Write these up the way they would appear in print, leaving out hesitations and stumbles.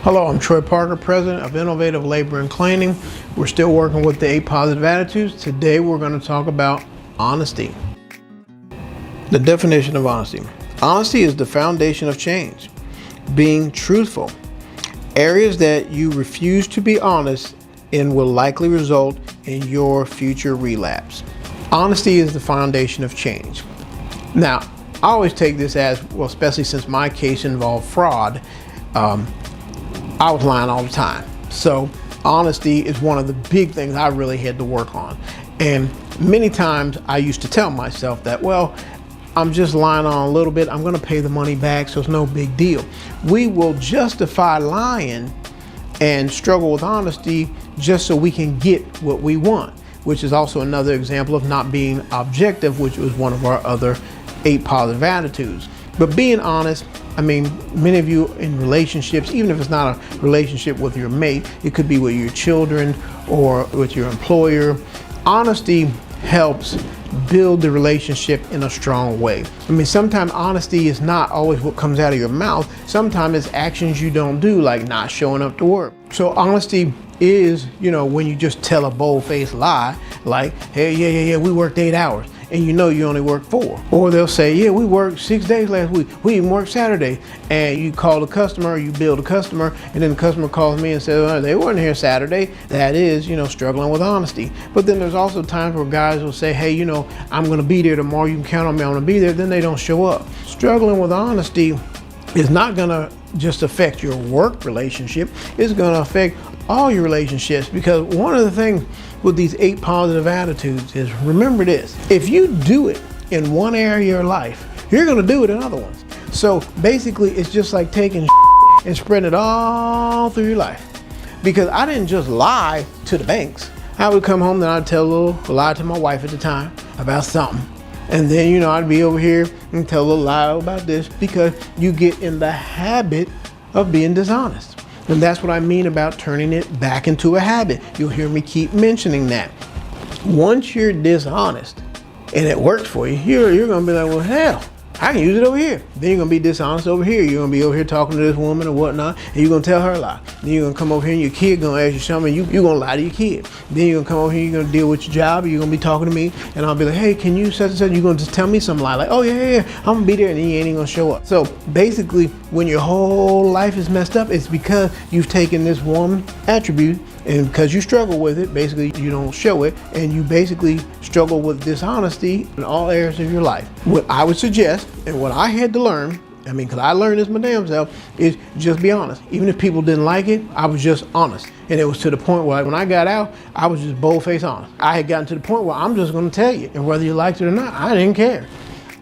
Hello, I'm Troy Parker, President of Innovative Labor and Cleaning. We're still working with the 8 positive attitudes. Today we're going to talk about honesty. The definition of honesty. Honesty is the foundation of change. Being truthful. Areas that you refuse to be honest in will likely result in your future relapse. Honesty is the foundation of change. Now, I always take this as, well, especially since my case involved fraud, I was lying all the time. So honesty is one of the big things I really had to work on. And many times I used to tell myself that, well, I'm just lying on a little bit. I'm going to pay the money back, so it's no big deal. We will justify lying and struggle with honesty just so we can get what we want, which is also another example of not being objective, which was one of our other 8 positive attitudes. But being honest, I mean, many of you in relationships, even if it's not a relationship with your mate, it could be with your children or with your employer. Honesty helps build the relationship in a strong way. I mean, sometimes honesty is not always what comes out of your mouth. Sometimes it's actions you don't do, like not showing up to work. So honesty is, when you just tell a bold-faced lie, like, hey, yeah, we worked 8 hours. And you only work 4. Or they'll say, yeah, we worked 6 days last week. We even worked Saturday. And you call the customer, or you bill the customer, and then the customer calls me and says, oh, they weren't here Saturday. That is, struggling with honesty. But then there's also times where guys will say, hey, I'm going to be there tomorrow. You can count on me. I'm going to be there. Then they don't show up. Struggling with honesty is not going to just affect your work relationship. It's going to affect all your relationships, because one of the things with these 8 positive attitudes is, remember this: if you do it in one area of your life, you're going to do it in other ones. So basically it's just like taking and spreading it all through your life. Because I didn't just lie to the banks. I would come home and I'd tell a little lie to my wife at the time about something. And then, I'd be over here and tell a little lie about this, because you get in the habit of being dishonest. And that's what I mean about turning it back into a habit. You'll hear me keep mentioning that. Once you're dishonest and it works for you, you're going to be like, well, hell, I can use it over here. Then you're going to be dishonest over here. You're going to be over here talking to this woman or whatnot, and you're going to tell her a lie. Then you're going to come over here and your kid going to ask you something, and you're going to lie to your kid. Then you're going to come over here, you're going to deal with your job, you're going to be talking to me, and I'll be like, hey, can you such and such? You're going to just tell me some lie, like, oh, yeah, I'm going to be there, and then you ain't even going to show up. So basically, when your whole life is messed up, it's because you've taken this one attribute, and because you struggle with it, basically you don't show it, and you basically struggle with dishonesty in all areas of your life. What I would suggest, and what I had to learn, because I learned this my damn self, is just be honest. Even if people didn't like it, I was just honest. And it was to the point where when I got out, I was just bold-faced honest. I had gotten to the point where I'm just going to tell you, and whether you liked it or not, I didn't care.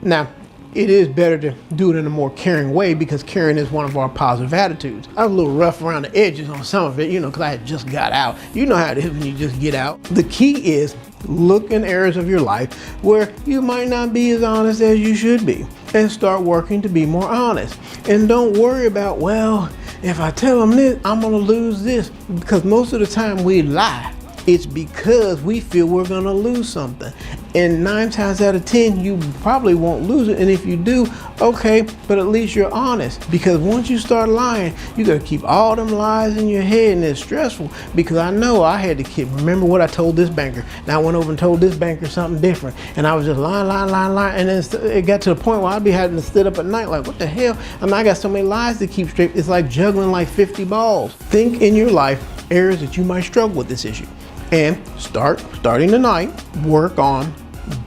Now, it is better to do it in a more caring way, because caring is one of our positive attitudes. I was a little rough around the edges on some of it, because I had just got out. You know how it is when you just get out. The key is look in areas of your life where you might not be as honest as you should be, and start working to be more honest. And don't worry about, well, if I tell them this, I'm going to lose this. Because most of the time we lie, it's because we feel we're going to lose something. And 9 times out of 10, you probably won't lose it. And if you do, okay, but at least you're honest. Because once you start lying, you got to keep all them lies in your head, and it's stressful. Because I know I had to remember what I told this banker. Now I went over and told this banker something different. And I was just lying. And then it got to the point where I'd be having to sit up at night like, what the hell? I got so many lies to keep straight. It's like juggling like 50 balls. Think in your life areas that you might struggle with this issue. And starting tonight, work on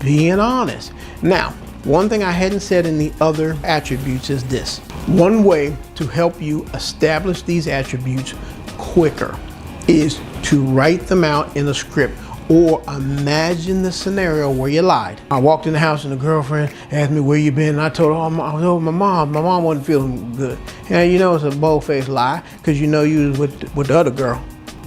being honest. Now, one thing I hadn't said in the other attributes is this. One way to help you establish these attributes quicker is to write them out in a script, or imagine the scenario where you lied. I walked in the house and the girlfriend asked me where you been, and I told her, I was over with my mom. My mom wasn't feeling good. And it's a bold-faced lie, because you was with the other girl.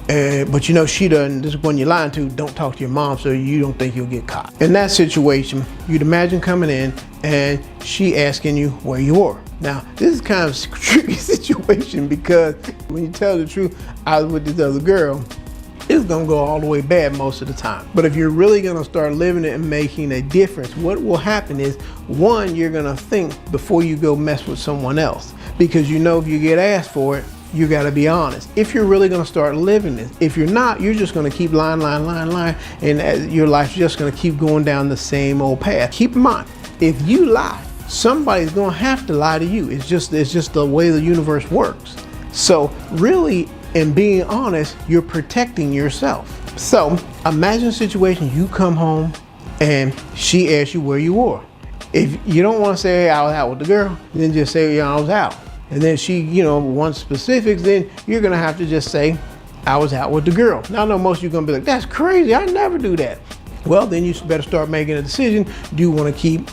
But she doesn't, this is when you're lying to, don't talk to your mom, so you don't think you'll get caught. In that situation, you'd imagine coming in and she asking you where you were. Now, this is kind of a tricky situation, because when you tell the truth, I was with this other girl, it's gonna go all the way bad most of the time. But if you're really gonna start living it and making a difference, what will happen is, one, you're gonna think before you go mess with someone else. Because if you get asked for it, you got to be honest. If you're really going to start living this, if you're not, you're just going to keep lying, and your life's just going to keep going down the same old path. Keep in mind, if you lie, somebody's going to have to lie to you. It's just the way the universe works. So really, in being honest, you're protecting yourself. So imagine a situation, you come home and she asks you where you were. If you don't want to say, hey, I was out with the girl, then just say, I was out. And then she, wants specifics, then you're going to have to just say, I was out with the girl. Now I know most of you are going to be like, that's crazy, I never do that. Well, then you better start making a decision. Do you want to keep,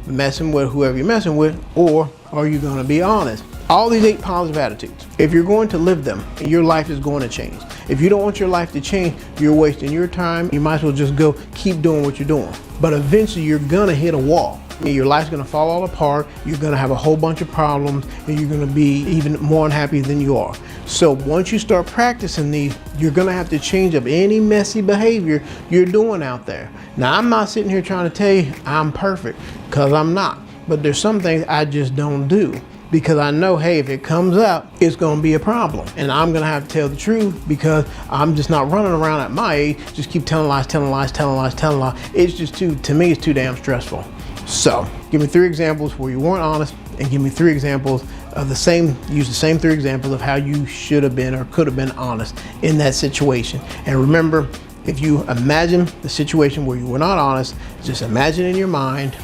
messing with whoever you're messing with, or are you going to be honest? All these 8 positive attitudes, if you're going to live them, your life is going to change. If you don't want your life to change, you're wasting your time. You might as well just go keep doing what you're doing. But eventually you're going to hit a wall. Your life's going to fall all apart. You're going to have a whole bunch of problems, and you're going to be even more unhappy than you are. So once you start practicing these, you're going to have to change up any messy behavior you're doing out there. Now, I'm not sitting here trying to tell you I'm perfect, because I'm not. But there's some things I just don't do, because I know, hey, if it comes up, it's going to be a problem. And I'm going to have to tell the truth, because I'm just not running around at my age, just keep telling lies. It's just to me, it's too damn stressful. So give me 3 examples where you weren't honest, and give me 3 examples of use the same 3 examples of how you should have been or could have been honest in that situation. And remember, if you imagine the situation where you were not honest, just imagine in your mind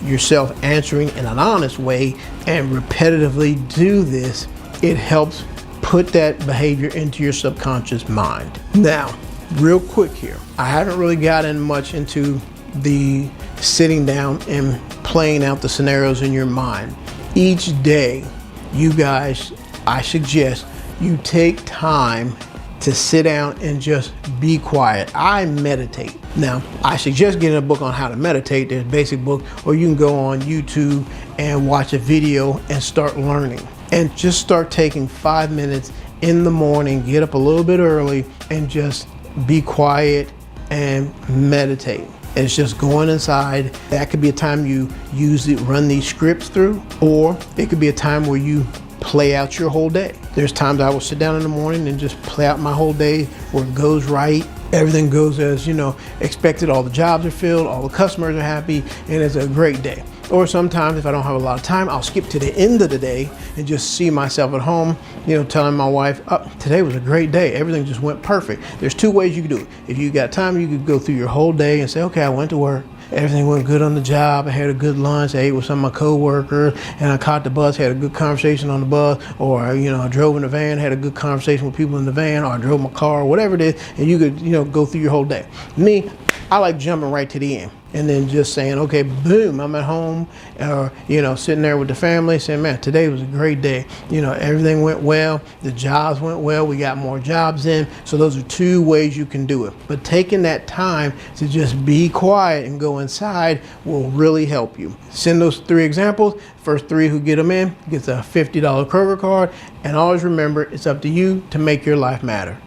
yourself answering in an honest way, and repetitively do this. It helps put that behavior into your subconscious mind. Now, real quick here, I haven't really gotten much into the sitting down and playing out the scenarios in your mind. Each day, you guys, I suggest you take time to sit down and just be quiet. I meditate. Now, I suggest getting a book on how to meditate. There's a basic book, or you can go on YouTube and watch a video and start learning. And just start taking 5 minutes in the morning, get up a little bit early, and just be quiet and meditate. And it's just going inside. That could be a time you run these scripts through, or it could be a time where you play out your whole day. There's times I will sit down in the morning and just play out my whole day, where it goes right. Everything goes as expected. All the jobs are filled, all the customers are happy, and it's a great day. Or sometimes if I don't have a lot of time, I'll skip to the end of the day and just see myself at home, telling my wife, oh, today was a great day. Everything just went perfect. There's 2 ways you can do it. If you got time, you could go through your whole day and say, okay, I went to work. Everything went good on the job. I had a good lunch. I ate with some of my coworkers, and I caught the bus, had a good conversation on the bus, or I drove in the van, had a good conversation with people in the van, or I drove my car, whatever it is, and you could go through your whole day. Me, I like jumping right to the end, and then just saying, okay, boom, I'm at home, or sitting there with the family saying, man, today was a great day. Everything went well, the jobs went well, we got more jobs in. So those are 2 ways you can do it. But taking that time to just be quiet and go inside will really help you. Send those 3 examples. First 3 who get them in gets a $50 Kroger card. And always remember, it's up to you to make your life matter.